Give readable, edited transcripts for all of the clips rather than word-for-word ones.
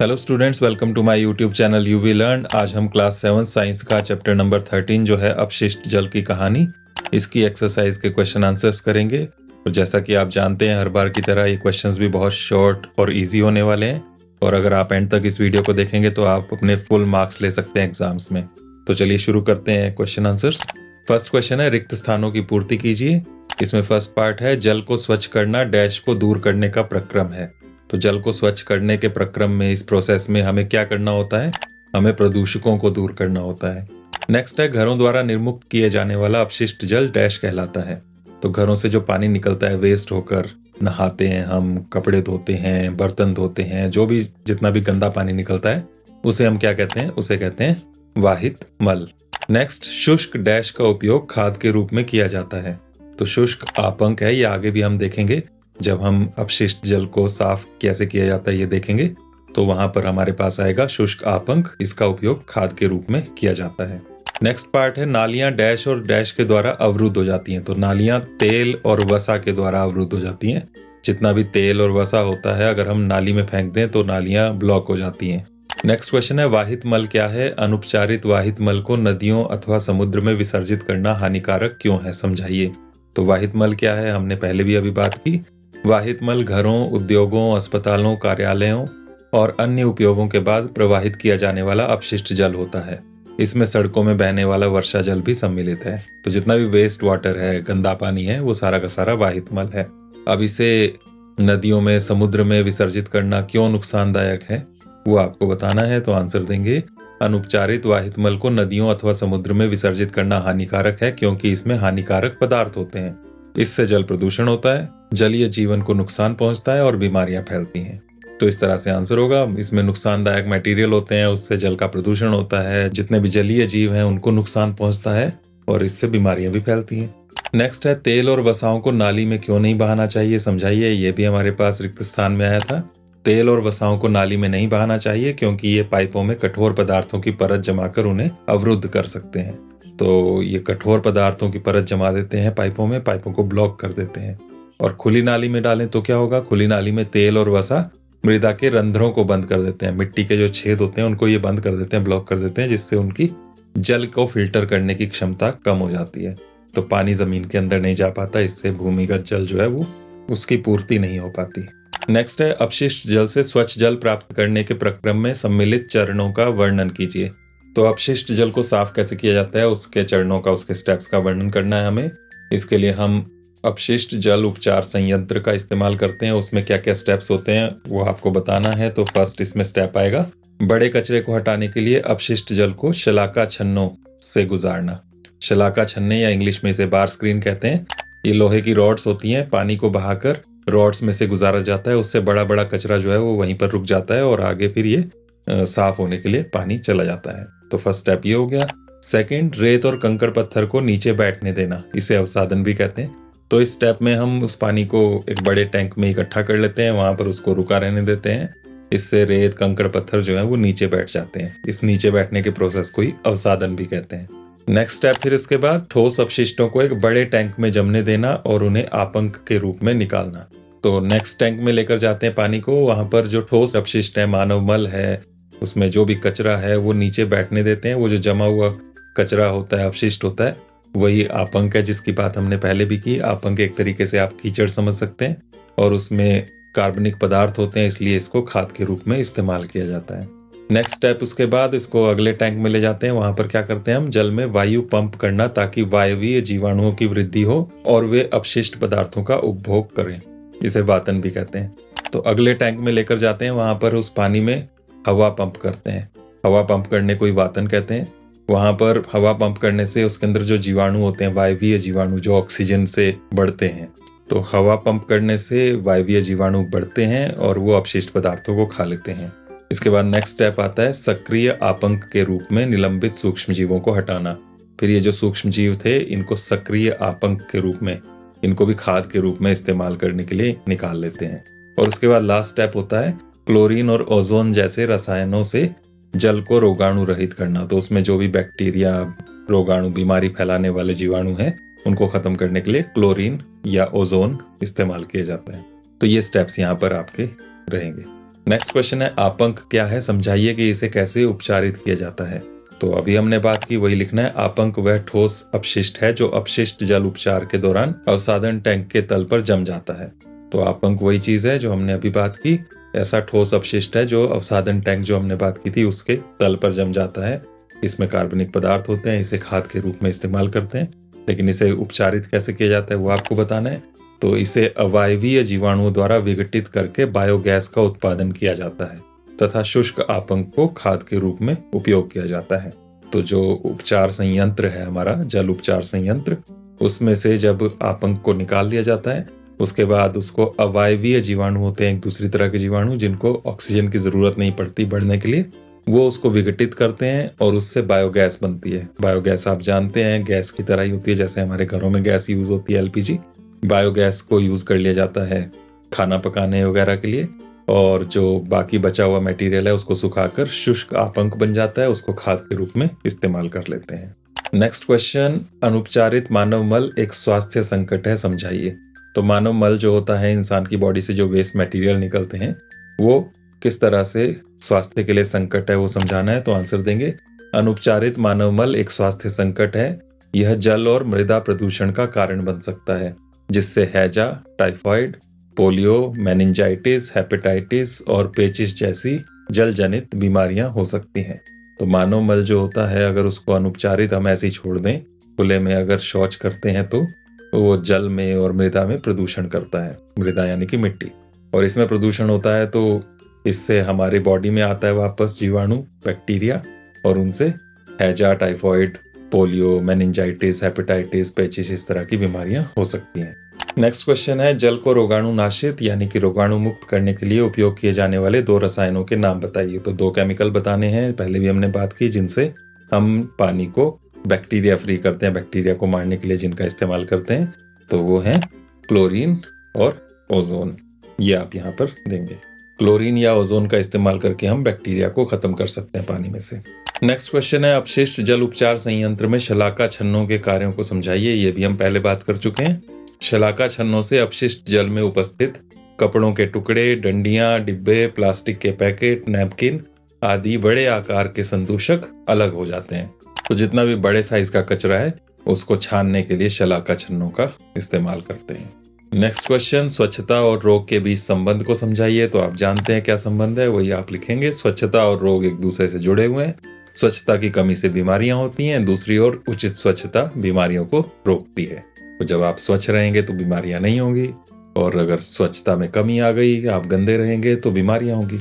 Hello students, welcome to my YouTube channel UV learn. आज हम class 7 science का chapter number 13 जो है अपशिष्ट जल की कहानी, इसकी एक्सरसाइज के क्वेश्चन आंसर्स करेंगे। और जैसा कि आप जानते हैं, हर बार की तरह ये क्वेश्चंस भी बहुत शॉर्ट और इजी होने वाले हैं। और अगर आप एंड तक इस वीडियो को देखेंगे तो आप अपने फुल मार्क्स ले सकते हैं एग्जाम्स में। तो चलिए शुरू करते हैं क्वेश्चन आंसर्स। फर्स्ट क्वेश्चन है, रिक्त स्थानों की पूर्ति कीजिए। इसमें फर्स्ट पार्ट है, जल को स्वच्छ करना डैश को दूर करने का प्रक्रम है। तो जल को स्वच्छ करने के प्रक्रम में, इस प्रोसेस में हमें क्या करना होता है? हमें प्रदूषकों को दूर करना होता है। नेक्स्ट है, घरों द्वारा निर्मुक्त किए जाने वाला अपशिष्ट जल डैश कहलाता है। तो घरों से जो पानी निकलता है वेस्ट होकर, नहाते हैं हम, कपड़े धोते हैं, बर्तन धोते हैं, जो भी जितना भी गंदा पानी निकलता है उसे हम क्या कहते हैं? उसे कहते हैं वाहित मल। नेक्स्ट, शुष्क डैश का उपयोग खाद के रूप में किया जाता है। तो शुष्क आपंक है, ये आगे भी हम देखेंगे। जब हम अपशिष्ट जल को साफ कैसे किया जाता है ये देखेंगे तो वहां पर हमारे पास आएगा शुष्क आपंक। इसका उपयोग खाद के रूप में किया जाता है। नेक्स्ट पार्ट है, नालियां डैश और डैश के द्वारा अवरुद्ध हो जाती हैं। तो नालियां तेल और वसा के द्वारा अवरुद्ध हो जाती हैं। जितना भी तेल और वसा होता है, अगर हम नाली में फेंक दें तो नालियां ब्लॉक हो जाती हैं। नेक्स्ट क्वेश्चन है, वाहित मल क्या है? अनुपचारित वाहित मल को नदियों अथवा समुद्र में विसर्जित करना हानिकारक क्यों है, समझाइए। तो वाहित मल क्या है, हमने पहले भी अभी बात की। वाहित मल घरों, उद्योगों, अस्पतालों, कार्यालयों और अन्य उपयोगों के बाद प्रवाहित किया जाने वाला अपशिष्ट जल होता है। इसमें सड़कों में बहने वाला वर्षा जल भी सम्मिलित है। तो जितना भी वेस्ट वाटर है, गंदा पानी है, वो सारा का सारा वाहित मल है। अब इसे नदियों में, समुद्र में विसर्जित करना क्यों नुकसानदायक है, वो आपको बताना है। तो आंसर देंगे, अनुपचारित वाहित मल को नदियों अथवा समुद्र में विसर्जित करना हानिकारक है क्योंकि इसमें हानिकारक पदार्थ होते हैं। इससे जल प्रदूषण होता है, जलीय जीवन को नुकसान पहुंचता है और बीमारियां फैलती हैं। तो इस तरह से आंसर होगा। इसमें नुकसानदायक मटेरियल होते हैं, उससे जल का प्रदूषण होता है, जितने भी जलीय जीव हैं उनको नुकसान पहुंचता है और इससे बीमारियां भी फैलती हैं। नेक्स्ट है, तेल और वसाओं को नाली में क्यों नहीं बहाना चाहिए, समझाइए। ये भी हमारे पास रिक्त स्थान में आया था। तेल और वसाओं को नाली में नहीं बहाना चाहिए क्योंकि ये पाइपों में कठोर पदार्थों की परत जमाकर उन्हें अवरुद्ध कर सकते हैं। तो ये कठोर पदार्थों की परत जमा देते हैं पाइपों में, पाइपों को ब्लॉक कर देते हैं। और खुली नाली में डालें तो क्या होगा? खुली नाली में तेल और वसा मृदा के रंध्रों को बंद कर देते हैं। मिट्टी के जो छेद होते हैं उनको ये बंद कर देते हैं, ब्लॉक कर देते हैं, जिससे उनकी जल को फिल्टर करने की क्षमता कम हो जाती है। तो पानी जमीन के अंदर नहीं जा पाता, इससे भूमिगत जल जो है वो उसकी पूर्ति नहीं हो पाती। नेक्स्ट है, अपशिष्ट जल से स्वच्छ जल प्राप्त करने के प्रक्रम में सम्मिलित चरणों का वर्णन कीजिए। तो अपशिष्ट जल को साफ कैसे किया जाता है, उसके चरणों का, उसके स्टेप्स का वर्णन करना है हमें। इसके लिए हम अपशिष्ट जल उपचार संयंत्र का इस्तेमाल करते हैं। उसमें क्या क्या स्टेप्स होते हैं वो आपको बताना है। तो फर्स्ट इसमें स्टेप आएगा, बड़े कचरे को हटाने के लिए अपशिष्ट जल को शलाका छन्नों से गुजारना। शलाका छन्ने या इंग्लिश में इसे बार स्क्रीन कहते हैं। ये लोहे की रॉड्स होती हैं, पानी को बहाकर रॉड्स में से गुजारा जाता है। उससे बड़ा बड़ा कचरा जो है वो वहीं पर रुक जाता है और आगे फिर ये साफ होने के लिए पानी चला जाता है। तो फर्स्ट स्टेप ये हो गया। सेकंड, रेत और कंकड़ पत्थर को नीचे बैठने देना, इसे अवसादन भी कहते हैं। तो इस स्टेप में हम उस पानी को एक बड़े टैंक में इकट्ठा कर लेते हैं, वहां पर उसको रुका रहने देते हैं। इससे रेत, कंकड़ पत्थर जो है वो नीचे बैठ जाते हैं। इस नीचे बैठने के प्रोसेस को ही अवसादन भी कहते हैं। नेक्स्ट स्टेप फिर इसके बाद, ठोस अपशिष्टों को एक बड़े टैंक में जमने देना और उन्हें आपंक के रूप में निकालना। तो नेक्स्ट टैंक में लेकर जाते हैं पानी को, वहां पर जो ठोस अपशिष्ट है, मानव मल है, उसमें जो भी कचरा है वो नीचे बैठने देते हैं। वो जो जमा हुआ कचरा होता है, अपशिष्ट होता है, वही आपंक है, जिसकी बात हमने पहले भी की। आपंक एक तरीके से आप कीचड़ समझ सकते हैं और उसमें कार्बनिक पदार्थ होते हैं, इसलिए इसको खाद के रूप में इस्तेमाल किया जाता है। नेक्स्ट स्टेप उसके बाद इसको अगले टैंक में ले जाते हैं। वहां पर क्या करते हैं हम? जल में वायु पंप करना ताकि वायवीय जीवाणुओं की वृद्धि हो और वे अपशिष्ट पदार्थों का उपभोग करें। इसे वातन भी कहते हैं। तो अगले टैंक में लेकर जाते हैं, वहां पर उस पानी में हवा पंप करते हैं। हवा पंप करने को ही वातन कहते हैं। वहां पर हवा पंप करने से उसके अंदर जो जीवाणु होते हैं, वायवीय जीवाणु, जो ऑक्सीजन से बढ़ते हैं, तो हवा पंप करने से वायवीय जीवाणु बढ़ते हैं और वो अपशिष्ट पदार्थों को खा लेते हैं। इसके बाद नेक्स्ट स्टेप आता है, सक्रिय आपंक के रूप में निलंबित सूक्ष्म जीवों को हटाना। फिर ये जो सूक्ष्म जीव थे, इनको सक्रिय आपंक के रूप में, इनको भी खाद के रूप में इस्तेमाल करने के लिए निकाल लेते हैं। और उसके बाद लास्ट स्टेप होता है, क्लोरीन और ओजोन जैसे रसायनों से जल को रोगाणु रहित करना। तो उसमें जो भी बैक्टीरिया, रोगाणु, बीमारी फैलाने वाले जीवाणु हैं, उनको खत्म करने के लिए क्लोरीन या ओजोन इस्तेमाल किया जाता है। तो ये स्टेप्स यहाँ पर आपके रहेंगे। नेक्स्ट क्वेश्चन है आपंक क्या है, समझाइए कि इसे कैसे उपचारित किया जाता है। तो अभी हमने बात की वही लिखना है। आपंक वह ठोस अपशिष्ट है जो अपशिष्ट जल उपचार के दौरान अवसादन टैंक के तल पर जम जाता है। तो आपंक वही चीज है जो हमने अभी बात की, ऐसा ठोस अपशिष्ट है जो अवसादन टैंक जो हमने बात की थी उसके तल पर जम जाता है। इसमें कार्बनिक पदार्थ होते हैं, इसे खाद के रूप में इस्तेमाल करते हैं, लेकिन इसे उपचारित कैसे किया जाता है वो आपको बताना है। तो इसे अवायवीय जीवाणुओं द्वारा विघटित करके बायोगैस का उत्पादन किया जाता है तथा शुष्क आपंक को खाद के रूप में उपयोग किया जाता है। तो जो उपचार संयंत्र है हमारा जल उपचार संयंत्र, उसमें से जब आपंक को निकाल लिया जाता है उसके बाद उसको अवायवीय जीवाणु होते हैं, एक दूसरी तरह के जीवाणु जिनको ऑक्सीजन की जरूरत नहीं पड़ती बढ़ने के लिए, वो उसको विघटित करते हैं और उससे बायोगैस बनती है। बायोगैस आप जानते हैं गैस की तरह ही होती है, जैसे हमारे घरों में गैस यूज होती है एलपीजी, बायोगैस को यूज कर लिया जाता है खाना पकाने वगैरह के लिए, और जो बाकी बचा हुआ मटेरियल है उसको सुखाकर शुष्क आपंक बन जाता है, उसको खाद के रूप में इस्तेमाल कर लेते हैं। नेक्स्ट क्वेश्चन, अनुपचारित मानव मल एक स्वास्थ्य संकट है, समझाइए। तो मानव मल जो होता है, इंसान की बॉडी से जो वेस्ट मटेरियल निकलते हैं, वो किस तरह से स्वास्थ्य के लिए संकट है वो समझाना है। तो आंसर देंगे, अनुपचारित मानव मल एक स्वास्थ्य संकट है। यह जल और मृदा प्रदूषण का कारण बन सकता है, जिससे हैजा, टाइफाइड, पोलियो, मेनिंजाइटिस, हेपेटाइटिस और पेचिश जैसी जल जनित बीमारियां हो सकती हैं। तो मानव मल जो होता है अगर उसको अनुपचारित हम ऐसे ही छोड़ दें, खुले में अगर शौच करते हैं तो वो जल में और मृदा में प्रदूषण करता है, मृदा यानी कि मिट्टी, और इसमें प्रदूषण होता है तो इससे हमारी बॉडी में आता है वापस जीवाणु, बैक्टीरिया, और उनसे हैजा, टाइफाइड, पोलियो, मेनिंजाइटिस, हेपेटाइटिस, पेचिश इस तरह की बीमारियां हो सकती हैं। नेक्स्ट क्वेश्चन है, जल को रोगाणु नाशित यानी कि रोगाणु मुक्त करने के लिए उपयोग किए जाने वाले 2 रसायनों के नाम बताइए। तो 2 केमिकल बताने हैं, पहले भी हमने बात की, जिनसे हम पानी को बैक्टीरिया फ्री करते हैं, बैक्टीरिया को मारने के लिए जिनका इस्तेमाल करते हैं, तो वो है क्लोरीन और ओजोन। ये आप यहाँ पर देंगे, क्लोरीन या ओजोन का इस्तेमाल करके हम बैक्टीरिया को खत्म कर सकते हैं पानी में से। नेक्स्ट क्वेश्चन है, अपशिष्ट जल उपचार संयंत्र में शलाका छन्नों के कार्यों को समझाइए। ये भी हम पहले बात कर चुके हैं। शलाका छन्नों से अपशिष्ट जल में उपस्थित कपड़ों के टुकड़े, डंडियां, डिब्बे, प्लास्टिक के पैकेट, नैपकिन आदि बड़े आकार के संदूषक अलग हो जाते हैं। तो जितना भी बड़े साइज का कचरा है उसको छानने के लिए शलाका छन्नों का इस्तेमाल करते हैं। नेक्स्ट क्वेश्चन, स्वच्छता और रोग के बीच संबंध को समझाइए। तो आप जानते हैं क्या संबंध है, वही आप लिखेंगे। स्वच्छता और रोग एक दूसरे से जुड़े हुए हैं। स्वच्छता की कमी से बीमारियां होती हैं, दूसरी ओर उचित स्वच्छता बीमारियों को रोकती है। तो जब आप स्वच्छ रहेंगे तो बीमारियां नहीं होंगी, और अगर स्वच्छता में कमी आ गई, आप गंदे रहेंगे तो बीमारियां होंगी।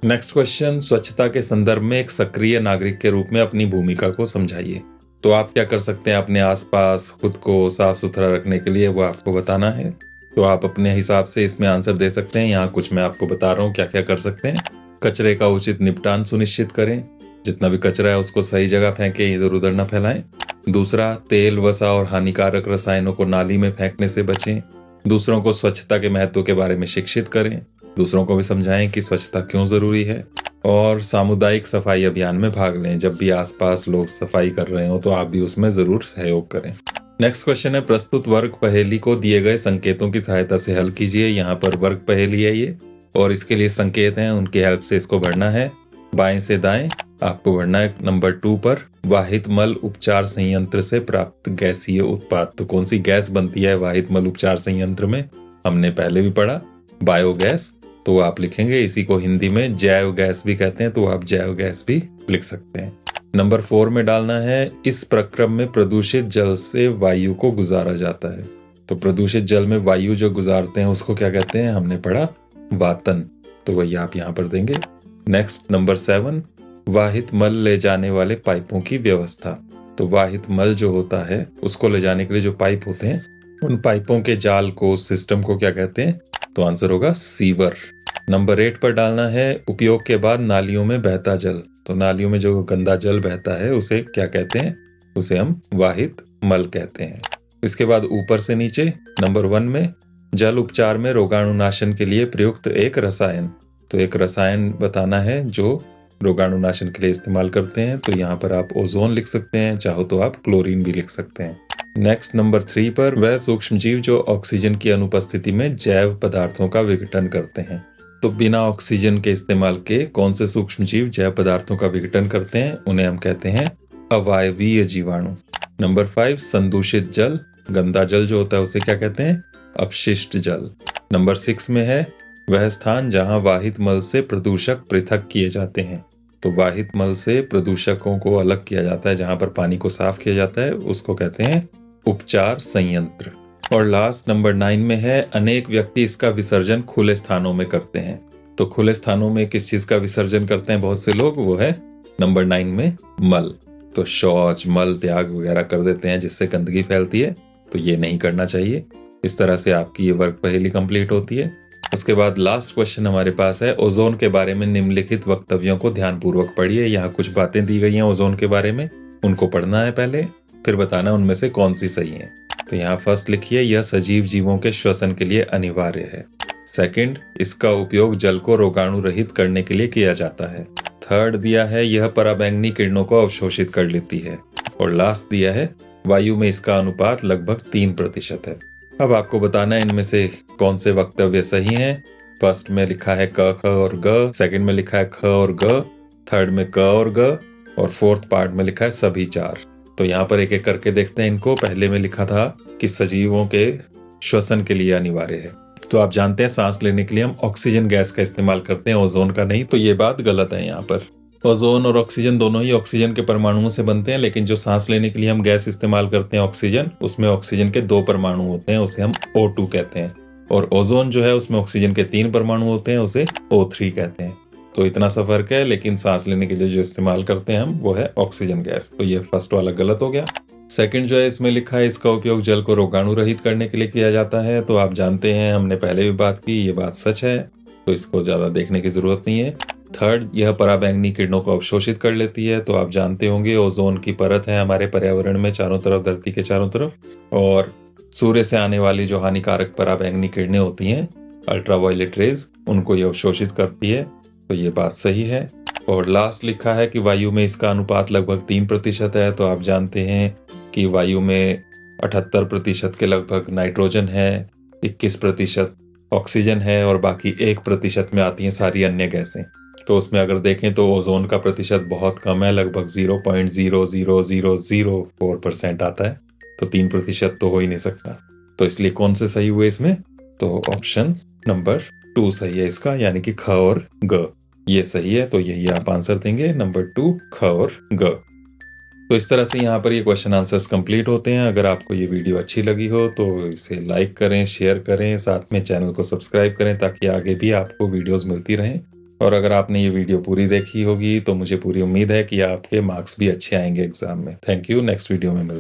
नेक्स्ट क्वेश्चन, स्वच्छता के संदर्भ में एक सक्रिय नागरिक के रूप में अपनी भूमिका को समझाइए। तो आप क्या कर सकते हैं अपने आसपास खुद को साफ सुथरा रखने के लिए, वो आपको बताना है। तो आप अपने हिसाब से इसमें आंसर दे सकते हैं। यहाँ कुछ मैं आपको बता रहा हूँ क्या क्या कर सकते हैं। कचरे का उचित निपटान सुनिश्चित करें, जितना भी कचरा है उसको सही जगह फेंकें, इधर उधर न फैलाएं। दूसरा, तेल, वसा और हानिकारक रसायनों को नाली में फेंकने से बचें। दूसरों को स्वच्छता के महत्व के बारे में शिक्षित करें, दूसरों को भी समझाएं कि स्वच्छता क्यों जरूरी है। और सामुदायिक सफाई अभियान में भाग लें, जब भी आसपास लोग सफाई कर रहे हो तो आप भी उसमें जरूर सहयोग करें। नेक्स्ट क्वेश्चन है, प्रस्तुत वर्ग पहेली को दिए गए संकेतों की सहायता से हल कीजिए। यहाँ पर वर्ग पहेली है ये, और इसके लिए संकेत हैं, उनकी हेल्प से इसको भरना है। बाएं से दाएं आपको भरना है नंबर 2 पर, वाहित मल उपचार संयंत्र से प्राप्त गैसीय उत्पाद। तो कौन सी गैस बनती है वाहित मल उपचार संयंत्र में, हमने पहले भी पढ़ा, बायोगैस। तो आप लिखेंगे, इसी को हिंदी में जैव गैस भी कहते हैं, तो आप जैव गैस भी लिख सकते हैं। नंबर 4 में डालना है, इस प्रक्रम में प्रदूषित जल से वायु को गुजारा जाता है। तो प्रदूषित जल में वायु जो गुजारते हैं उसको क्या कहते हैं, हमने पढ़ा वातन, तो वही आप यहाँ पर देंगे। नेक्स्ट नंबर 7, वाहित मल ले जाने वाले पाइपों की व्यवस्था। तो वाहित मल जो होता है उसको ले जाने के लिए जो पाइप होते हैं, उन पाइपों के जाल को, सिस्टम को क्या कहते हैं, तो आंसर होगा सीवर। नंबर 8 पर डालना है, उपयोग के बाद नालियों में बहता जल। तो नालियों में जो गंदा जल बहता है उसे क्या कहते हैं, उसे हम वाहित मल कहते हैं। इसके बाद ऊपर से नीचे नंबर 1 में, जल उपचार में रोगाणुनाशन के लिए प्रयुक्त एक रसायन। तो एक रसायन बताना है जो रोगाणुनाशन के लिए इस्तेमाल करते हैं। तो यहाँ पर आप ओजोन लिख सकते हैं, चाहो तो आप क्लोरीन भी लिख सकते हैं। नेक्स्ट नंबर 3 पर, वह सूक्ष्म जीव जो ऑक्सीजन की अनुपस्थिति में जैव पदार्थों का विघटन करते हैं। तो बिना ऑक्सीजन के इस्तेमाल के कौन से सूक्ष्म जीव जैव पदार्थों का विघटन करते हैं? उन्हें हम कहते हैं अवायवीय जीवाणु। नंबर 5, संदूषित जल, गंदा जल जो होता है उसे क्या कहते हैं? अपशिष्ट जल। नंबर 6 में है वह स्थान जहां वाहित मल से प्रदूषक पृथक किए जाते हैं। तो वाहित मल से प्रदूषकों को अलग किया जाता है, जहां पर पानी को साफ किया जाता है, उसको कहते हैं उपचार संयंत्र। और लास्ट नंबर 9 में है अनेक व्यक्ति इसका विसर्जन खुले स्थानों में करते हैं। तो खुले स्थानों में किस चीज का विसर्जन करते हैं बहुत से लोग? वो है नंबर 9 में मल। तो शौच, मल त्याग वगैरह कर देते हैं जिससे गंदगी फैलती है, तो ये नहीं करना चाहिए। इस तरह से आपकी ये वर्क पहेली कंप्लीट होती है। उसके बाद लास्ट क्वेश्चन हमारे पास है ओजोन के बारे में निम्नलिखित वक्तव्यों को ध्यानपूर्वक पढ़िए। यहाँ कुछ बातें दी गई हैं ओजोन के बारे में, उनको पढ़ना है पहले, फिर बताना उनमें से कौन सी सही है। तो यहाँ फर्स्ट लिखिए, यह सजीव जीवों के श्वसन के लिए अनिवार्य है। सेकंड, इसका उपयोग जल को रोगाणु रहित करने के लिए किया जाता है। थर्ड दिया है यह पराबैंगनी किरणों को अवशोषित कर लेती है। और लास्ट दिया है वायु में इसका अनुपात लगभग 3% है। अब आपको बताना है इनमें से कौन से वक्तव्य सही हैं। फर्स्ट में लिखा है क, ख और ग, सेकंड में लिखा है ख और ग, थर्ड में क और ग, और फोर्थ पार्ट में लिखा है सभी 4। तो यहाँ पर एक एक करके देखते हैं इनको। पहले में लिखा था कि सजीवों के श्वसन के लिए अनिवार्य है। तो आप जानते हैं सांस लेने के लिए हम ऑक्सीजन गैस का इस्तेमाल करते हैं, ओजोन का नहीं, तो ये बात गलत है। यहाँ पर ओजोन और ऑक्सीजन दोनों ही ऑक्सीजन के परमाणुओं से बनते हैं, लेकिन जो सांस लेने के लिए हम गैस इस्तेमाल करते हैं ऑक्सीजन, उसमें ऑक्सीजन के 2 परमाणु होते हैं, उसे हम O2 कहते हैं। और ओजोन जो है उसमें ऑक्सीजन के 3 परमाणु होते हैं, उसे O3 कहते हैं। तो इतना सा फर्क है, लेकिन सांस लेने के लिए जो इस्तेमाल करते हैं हम वो है ऑक्सीजन गैस। तो ये फर्स्ट वाला गलत हो गया। सेकंड जो है इसमें लिखा है इसका उपयोग जल को रोगाणु रहित करने के लिए किया जाता है। तो आप जानते हैं, हमने पहले भी बात की, ये बात सच है, तो इसको ज्यादा देखने की जरूरत नहीं है। थर्ड, यह पराबैंगनी किरणों को अवशोषित कर लेती है। तो आप जानते होंगे ओजोन की परत है हमारे पर्यावरण में चारों तरफ, धरती के चारों तरफ, और सूर्य से आने वाली जो हानिकारक पराबैंगनी किरणें होती हैं, अल्ट्रावायलेट रेज, उनको ये अवशोषित करती है। तो ये बात सही है। और लास्ट लिखा है कि वायु में इसका अनुपात लगभग 3% है। तो आप जानते हैं कि वायु में 78% के लगभग नाइट्रोजन है, 21% ऑक्सीजन है, और बाकी 1% में आती हैं सारी अन्य गैसें। तो उसमें अगर देखें तो ओजोन का प्रतिशत बहुत कम है, लगभग 0.00004% आता है। तो 3% तो हो ही नहीं सकता। तो इसलिए कौन से सही हुए इसमें? तो ऑप्शन नंबर 2 सही है इसका, यानी कि ख और ग, ये सही है। तो यही आप आंसर देंगे, नंबर 2, ख और ग। तो इस तरह से यहाँ पर ये क्वेश्चन आंसर्स कंप्लीट होते हैं। अगर आपको ये वीडियो अच्छी लगी हो तो इसे लाइक करें, शेयर करें, साथ में चैनल को सब्सक्राइब करें ताकि आगे भी आपको वीडियोस मिलती रहें। और अगर आपने ये वीडियो पूरी देखी होगी तो मुझे पूरी उम्मीद है कि आपके मार्क्स भी अच्छे आएंगे एग्जाम में। Thank you. नेक्स्ट वीडियो में मिलते हैं।